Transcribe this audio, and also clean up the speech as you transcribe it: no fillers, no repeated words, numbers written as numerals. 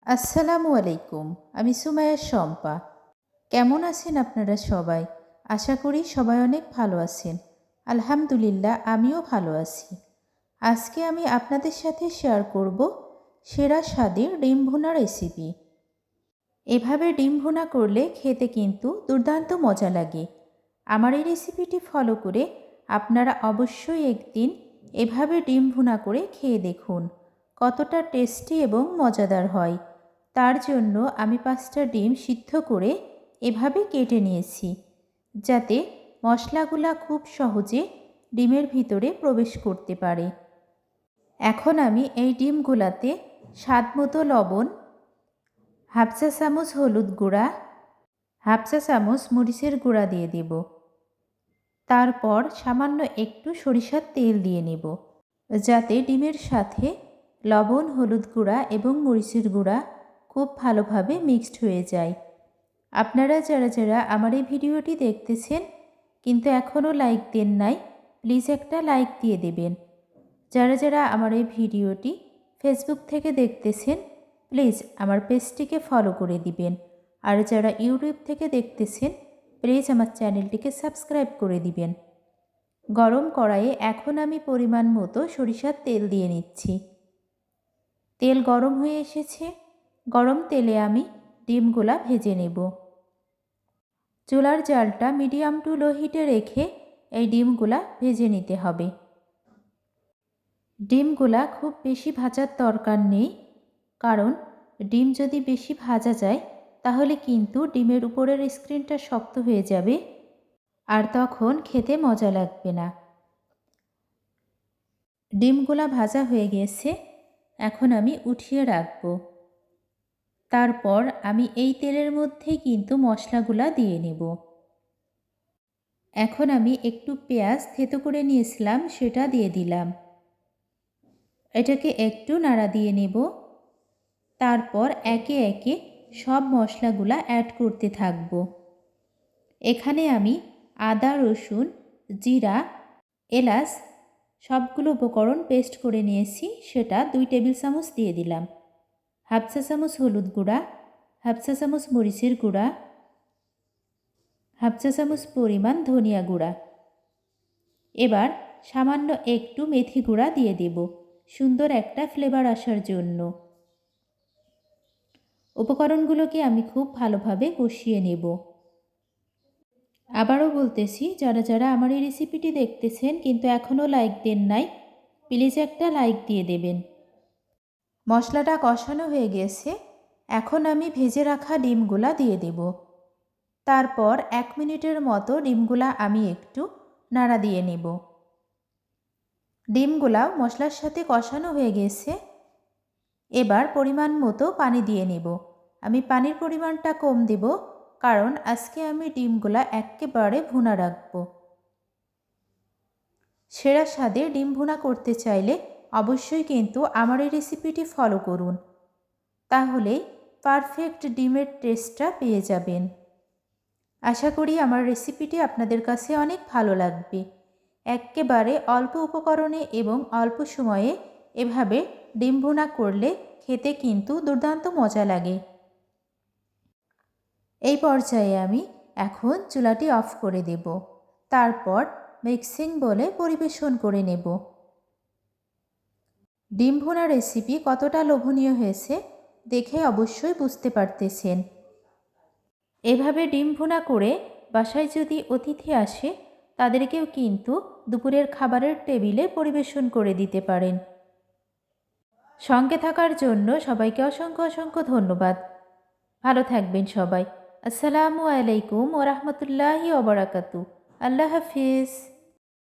আসসালামু আলাইকুম। আমি সুমাইয়া শম্পা। কেমন আছেন আপনারা সবাই? আশা করি সবাই অনেক ভালো আছেন। আলহামদুলিল্লাহ আমিও ভালো আছি। আজকে আমি আপনাদের সাথে শেয়ার করব সেরা স্বাদের ডিম ভুনা রেসিপি। এভাবে ডিম ভুনা করলে খেতে কিন্তু দুর্দান্ত মজা লাগে। আমার এই রেসিপিটি ফলো করে আপনারা অবশ্যই একদিন এভাবে ডিম ভুনা করে খেয়ে দেখুন কতটা টেস্টি এবং মজাদার হয়। তার জন্য আমি 5টা ডিম সিদ্ধ করে এভাবে কেটে নিয়েছি, যাতে মশলাগুলা খুব সহজে ডিমের ভিতরে প্রবেশ করতে পারে। এখন আমি এই ডিমগুলাতে স্বাদমতো লবণ, হাফ চা চামচ হলুদ গুঁড়া, হাফ চা চামচ মরিচের গুঁড়া দিয়ে দেব। তারপর সামান্য একটু সরিষার তেল দিয়ে নেব, যাতে ডিমের সাথে লবণ, হলুদ গুঁড়া এবং মরিচের গুঁড়া খুব ভালোভাবে মিক্সড হয়ে যায়। আপনারা যারা যারা আমার এই ভিডিওটি দেখতেছেন কিন্তু এখনও লাইক দেন নাই, প্লিজ একটা লাইক দিয়ে দেবেন। যারা যারা আমার এই ভিডিওটি ফেসবুক থেকে দেখতেছেন প্লিজ আমার পেজটিকে ফলো করে দিবেন। আর যারা ইউটিউব থেকে দেখতেছেন প্লিজ আমার চ্যানেলটিকে সাবস্ক্রাইব করে দিবেন। গরম কড়াইয়ে এখন আমি পরিমাণ মতো সরিষার তেল দিয়ে নিচ্ছি। তেল গরম হয়ে এসেছে। গরম তেলে আমি ডিমগুলা ভেজে নেব। চুলার জালটা মিডিয়াম টু লো হিটে রেখে এই ডিমগুলা ভেজে নিতে হবে। ডিমগুলা খুব বেশি ভাজার দরকার নেই, কারণ ডিম যদি বেশি ভাজা যায় তাহলে কিন্তু ডিমের উপরের স্ক্রিনটা শক্ত হয়ে যাবে আর তখন খেতে মজা লাগবে না। ডিমগুলা ভাজা হয়ে গেছে, এখন আমি উঠিয়ে রাখব। তারপর আমি এই তেলের মধ্যেই কিন্তু মশলাগুলা দিয়ে নেব। এখন আমি একটু পেঁয়াজ থেতো করে নিয়েছিলাম, সেটা দিয়ে দিলাম। এটাকে একটু নাড়া দিয়ে নেব। তারপর একে একে সব মশলাগুলা অ্যাড করতে থাকব। এখানে আমি আদা, রসুন, জিরা, এলাচ সবগুলো উপকরণ পেস্ট করে নিয়েছি, সেটা 2 টেবিল চামচ দিয়ে দিলাম। হাফ চা চামচ হলুদ গুঁড়া, হাফ চা চামচ মরিচের গুঁড়া, হাফ চা চামচ পরিমাণ ধনিয়া গুঁড়া। এবার সামান্য একটু মেথি গুঁড়া দিয়ে দেব সুন্দর একটা ফ্লেভার আসার জন্য। উপকরণগুলোকে আমি খুব ভালোভাবে কষিয়ে নেব। আবারও বলতেছি, যারা যারা আমার এই রেসিপিটি দেখতেছেন কিন্তু এখনও লাইক দেন নাই, প্লিজ একটা লাইক দিয়ে দেবেন। মশলাটা কষানো হয়ে গেছে, এখন আমি ভেজে রাখা ডিমগুলা দিয়ে দেব। তারপর 1 মিনিটের মতো ডিমগুলা আমি একটু নাড়া দিয়ে নেব। ডিমগুলাও মশলার সাথে কষানো হয়ে গেছে। এবার পরিমাণ মতো পানি দিয়ে নেব। আমি পানির পরিমাণটা কম দেব, কারণ আজকে আমি ডিমগুলা একেবারে ভুনা রাখব। সেরা স্বাদে ডিম ভুনা করতে চাইলে অবশ্যই কিন্তু আমার এই রেসিপিটি ফলো করুন, তাহলেই পারফেক্ট ডিমের টেস্টটা পেয়ে যাবেন। আশা করি আমার রেসিপিটি আপনাদের কাছে অনেক ভালো লাগবে। একেবারে অল্প উপকরণে এবং অল্প সময়ে এভাবে ডিম ভুনা করলে খেতে কিন্তু দুর্দান্ত মজা লাগে। এই পর্যায়ে আমি এখন চুলাটি অফ করে দেব। তারপর মিক্সিং বলে পরিবেশন করে নেব। ডিম ভুনা রেসিপি কতটা লোভনীয় হয়েছে দেখে অবশ্যই বুঝতে পারতেছেন। এভাবে ডিম ভুনা করে বাসায় যদি অতিথি আসে তাদেরকেও কিন্তু দুপুরের খাবারের টেবিলে পরিবেশন করে দিতে পারেন। সঙ্গে থাকার জন্য সবাইকে অসংখ্য অসংখ্য ধন্যবাদ। ভালো থাকবেন সবাই। আসসালামু আলাইকুম ওয়া রাহমাতুল্লাহি ওয়া বারাকাতুহু। আল্লাহ হাফিজ।